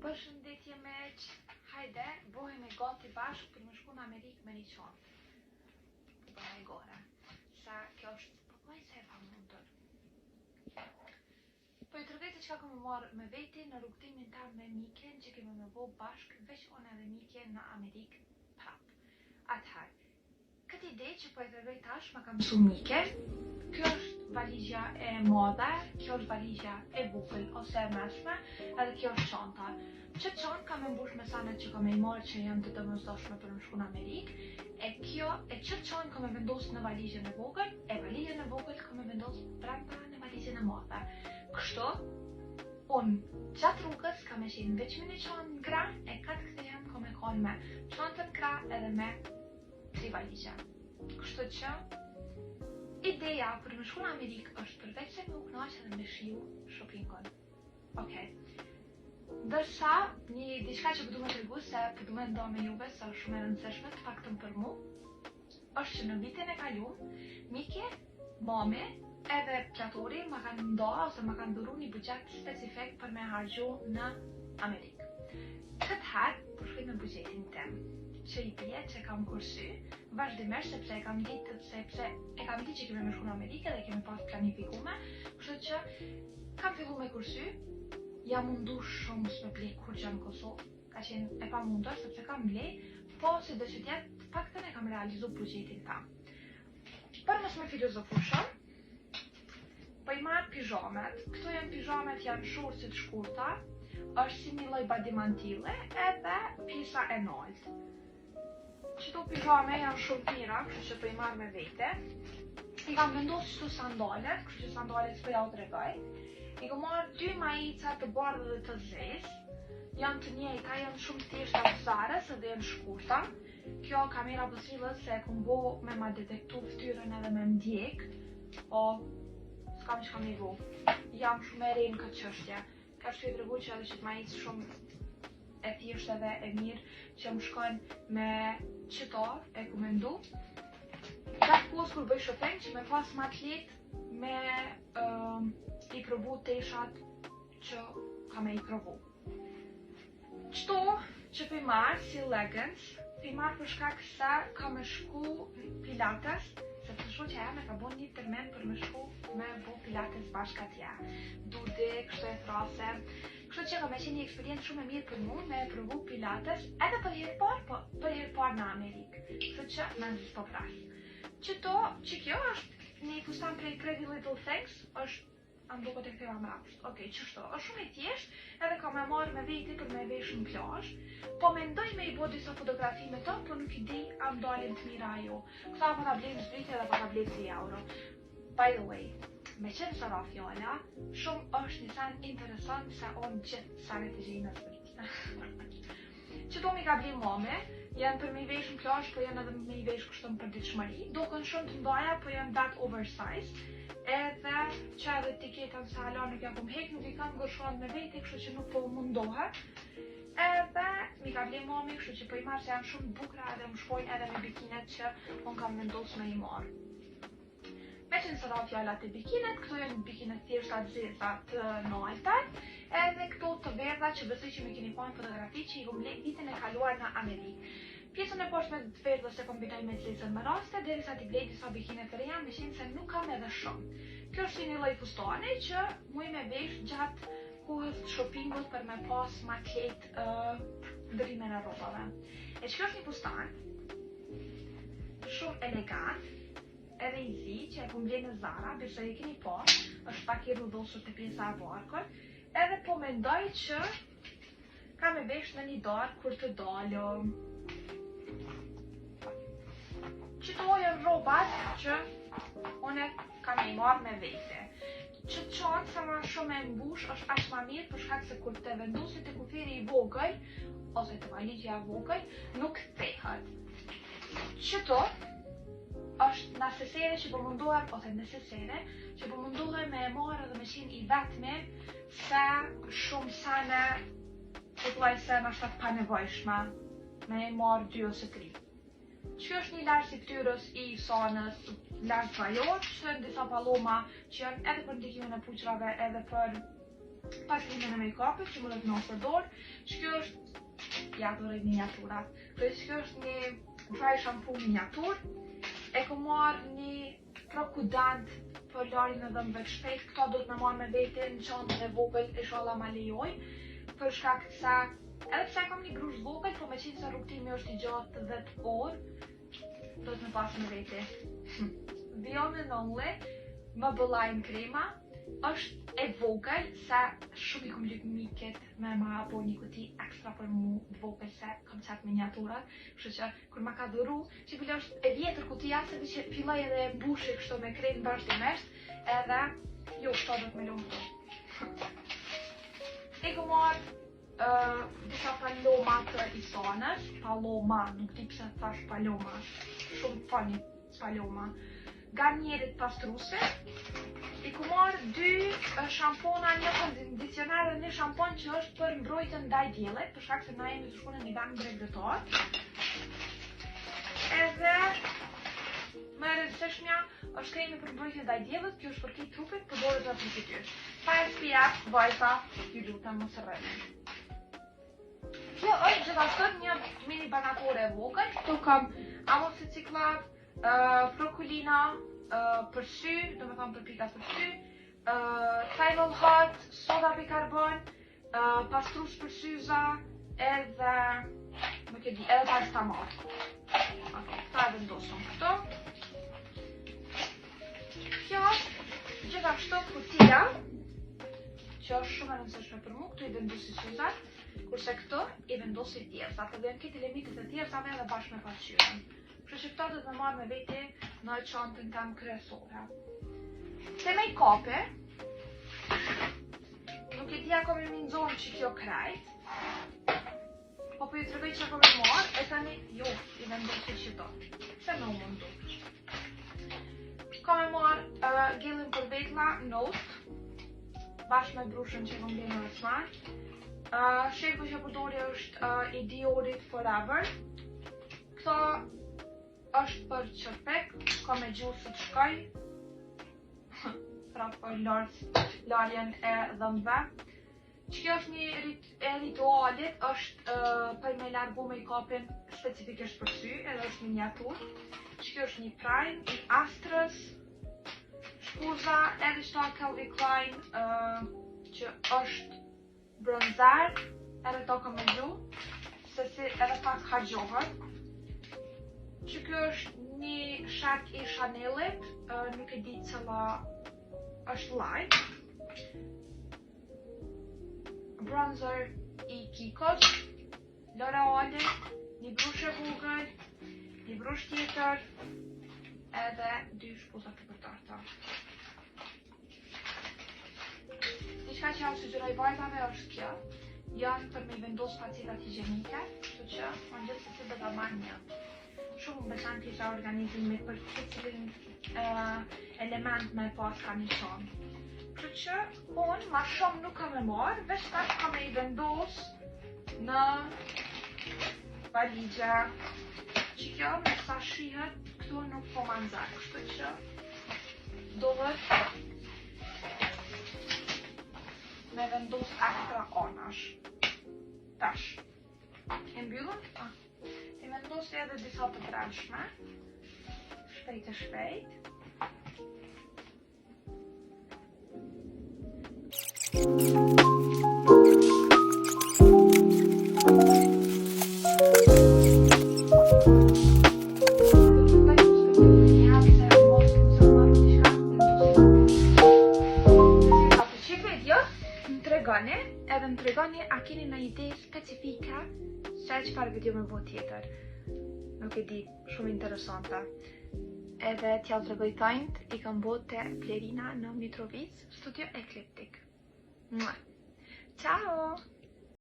Përshëndetje miq, hajde, bëhemi gati bashkë për më shku në Amerikë me një qantë. Po bëhemi gore, sa kjo është përpojse e pamundur. Po e tërvete që ka këmë marrë me veti në rrugtimin ta me miken që kemi me bo bashkë, veç unë edhe miken në Amerikë prap. Atëherë, këtë ide që po e tërvej tash ma kam su miken, kjo është valigja e madhe, kjo është valigja e vogël ose e mesme, edhe kjo është çanta. Që çantë kam e mbush me sanet që kam e marrë që janë të domosdoshme për më shku në Amerikë, që çantë kam e vendos në valigjën e vogël, e valigjën e vogël kam e vendos brenda në valigjën e madhe. Kështu, unë gjatë rrugës kam e qenë veç me një çantë gra, e katë kthehem kam e kanë me çantën gra edhe me 3 valigje. Kështu që ideja për më shku në Amerikë është përveç se më u knaq edhe me shiu shoppingon. Okej. Dërsa, një diçka që përdu me tregu se përdu me nda me juve sa shumë e rëndësishme të paktën për mu, është që në vitin e kaluar, mike, mame, edhe platori ma kanë nda ose ma kanë dhuru një buxhet specifik për me hargju në Amerikë. Këtë herë, përshkujt me buxhetin tem, që i bje që kam kursy, vazhdimisht sepse e kam ditë që kemi me shku në Amerikë dhe kemi pas planifikume, kështu që kam fillu me kursy, jam mundu shumë s'me blej kur gjë në Kosovë, ka qenë e pa mundur sepse kam blej, po si dhe që tjetë paktën e kam realizu buxhetin tam. Për mos me filozofu shumë, po i marrë pijamet, këto janë pijamet janë shortsit shkurta, është si një lloj badimantille edhe pjesa e naltë. Qëto pijame janë shumë mira, kështu që po i marrë me vete. I kam vendosur këtu sandalet, kështu që sandalet s'po ja u tregoj. I kam marrë 2 majica të bardhë dhe të zezë. Janë të njëjta, janë shumë thjeshta Zarës edhe janë shkurta. Kjo kamera pësillës se e kom bo me ma detektu ftyrën edhe me ndjek, po s'kam që kam i vo. Jam shumë e rejnë këtë qështje. Ka shtu i tregu që edhe që të majicë shumë e thjeshtë edhe e mirë që më shkojnë me qëtar e komendu. Gjatë posë kur bëj shopping që me pas ma t'let me i provu teshat që kam e i provu. Qëto që për marrë si leggings, për marrë për shkak se kam e shku pilates, se të shu që me ka bo një tërmen për me shku me bo pilates bashka tja. Dudi, kështu e thrase. Kështu që kam e qenë një eksperiencë shumë e mirë për mu me provu pilates edhe për herë parë në Amerikë. Kështu që me nëzis po prasë. Qëto, që kjo është një fustan prej Pretty Little Things, është am duket e ktheva mrapsht. Okej, qështo, është shumë i thjesht, edhe kam e marrë me veti për me vesh në plazh, po mendoj me i bo disa fotografi me to, po nuk i di am dalin të mira jo. Këta po ta blejnë zbriti edhe po ta blejnë 3 euro. By the way, me qenë sara fjalla, shumë është një sen interesant se onë gjithë sanet e gjejnë në zbrit. Qëto mi ka blejnë mame, janë për me i vesh në plazh, po janë edhe me i vesh kështëm për ditëshmëri. Duken shumë të ndaja, po janë that oversized. Edhe që edhe etiketën se hala nuk ja kom hek, nuk i kam gërshuar me veti, kështu që nuk po mundohet. Edhe mi ka blej mami, kështu që po i marrë se janë shumë bukra edhe më shpojnë edhe me bikinet që unë kam vendos me i marrë. Me që nësëra fjallat e bikinet, këto janë bikinet thjeshta të zeza të nalta, edhe këto të verdha që besoj që me keni pa në fotografi që i kom blej vitin e kaluar në Amerikë. Pjesën e poshtme të verdhë se kombinoj me të zezën më raste, derisa t'i blej disa bikine të reja, me qenë se nuk kam edhe shumë. Kjo është si një lloj fustane që muj me vesh gjatë kohës të shoppingut për me pas ma t'lejtë ndërimin e rrobave. E që kjo është një fustan shumë elegant, edhe i zi që e kom blej në Zara, besoj e keni pa, është pak i rudosur të pjesa e varkën, edhe po mendoj që kam e vesh në një darë kur të dalëm. Qëto janë robat që une kam e marrë me vete. Që çantë sa ma shumë e mbush është aq ma mirë për shkak se kur të vendosit e kufiri i vogël, ose të valigja vogël, nuk thehet. Qëto është necesere që po mundohem, ose necesere që po mundohem me e marrë dhe me qenë i vetme se shumë sene të thuaj se në ashtat pa nevojshme me e marrë 2 ose 3. Që është një lartë si ftyrës i sanës, lartë vajor, që në disa paloma që janë edhe për ndikimin e puqrave edhe për paslimin e make-upit që mundet me përdor, që kjo është ja të rejt miniaturat. Kjo është një dry shampoo miniatur. E ku marrë një prokudant për larjen e dhëmbëve të shpejt. Këto do të me marrë me vete në çantën e vogël, inshallah ma lejoj. Për shkak se edhe pse kam një grush vogël, po me qenë se rrugtimi është i gjatë 10 orë, do të me pas me vete. Beyond Only Maybelline krema është e vogël se shumë i kom lyp miket me ma bo një kuti ekstra për mu vogël se kam qep miniaturat, kështu që kur ma ka dhuru, që bile është e vjetër kutia se vi që filloj edhe mbushi kështu me kremë vazhdimisht, edhe jo kështu do të me lumë të. E ku marrë disa paloma të Isanës, paloma, nuk di pse thash paloma, shumë fani paloma, Garnierit pastruse. I ku marrë 2 shampona, një kondicioner dhe një shampon që është për mbrojtjen ndaj diellit, për shkak se na jemi të shkuar në një vend bregdetar. Edhe më e rëndësishmja është kremi për mbrojtje ndaj diellit, kjo është për këtë trupit, përdoret nga fytyr. Pa SPF, vajta, ju lutem mos rreni. Kjo është gjithashtu një mini banatore e vogël, këtu kam amoxicillat, prokulina, për sy, do me thonë për pika për sy, Thymal Hot, soda bikarbon, pastrus për syza, edhe, nuk e di, edhe paracetamol. Këta e vendosëm këto. Kjo, gjithashtu kutia, që është shumë e rëndësishme për mu, këtu i vendosi syzat, kurse këto i vendosi djersat, edhe në këtë limitet e djersave edhe bashkë me pasqyrën. Kështu që këta do të me marrë me vete në çantën tam kryesore. Se make-upi, nuk e di ako me minxon që kjo krejt, po ju tregoj që ako me marrë, e tani jo, i vendosi që do. Se me u mundu. Ka me marrë gelin për vetla, Note, bashkë me brushën që kom bërë në rësman. Sheku që përdori është i Diorit Forever. Këto është për qërpek, ka me gjurë së të shkoj, pra për larjen e dhëmbëve. Që kjo është një ritualit, është për me largu make-upin specifikisht për sy, edhe është miniatur. Që kjo është një prime, i Astrës, shkuza, edhe shta Calvin Klein, që është bronzer, edhe to ka me gjuhë, se si edhe pak ka gjohër. Që kjo është një shak i Chanelit, nuk e di cëla është light. Bronzer i Kikos, L'Oreal, një brush e vogël, një brush tjetër, edhe 2 shpuza të përtarta. Diçka që jam sugjeroj vajtave është kjo, janë për me vendos facilat higjienike, kështu që më gjithsesi do ta marr një. Shumë besan të isha organizimit për cilin element me pas ka një qonë. Kështu që unë ma shumë nuk kam e marrë, veç tash kam e i vendos në valigja. Që kjo me sa shihet këtu nuk po ma nxak, kështu që dohet me vendos ekstra anash. Tash. E mbyllën? I vendosi edhe disa të brendshme, shpejt e shpejt. Edhe më tregoni a keni në ide specifika se çfarë video me bot tjetër. Nuk e di, shumë interesante. Edhe t'ja tregoj tajnt, i kam bot te Plerina në Mitrovic, studio Ecliptic. Ciao!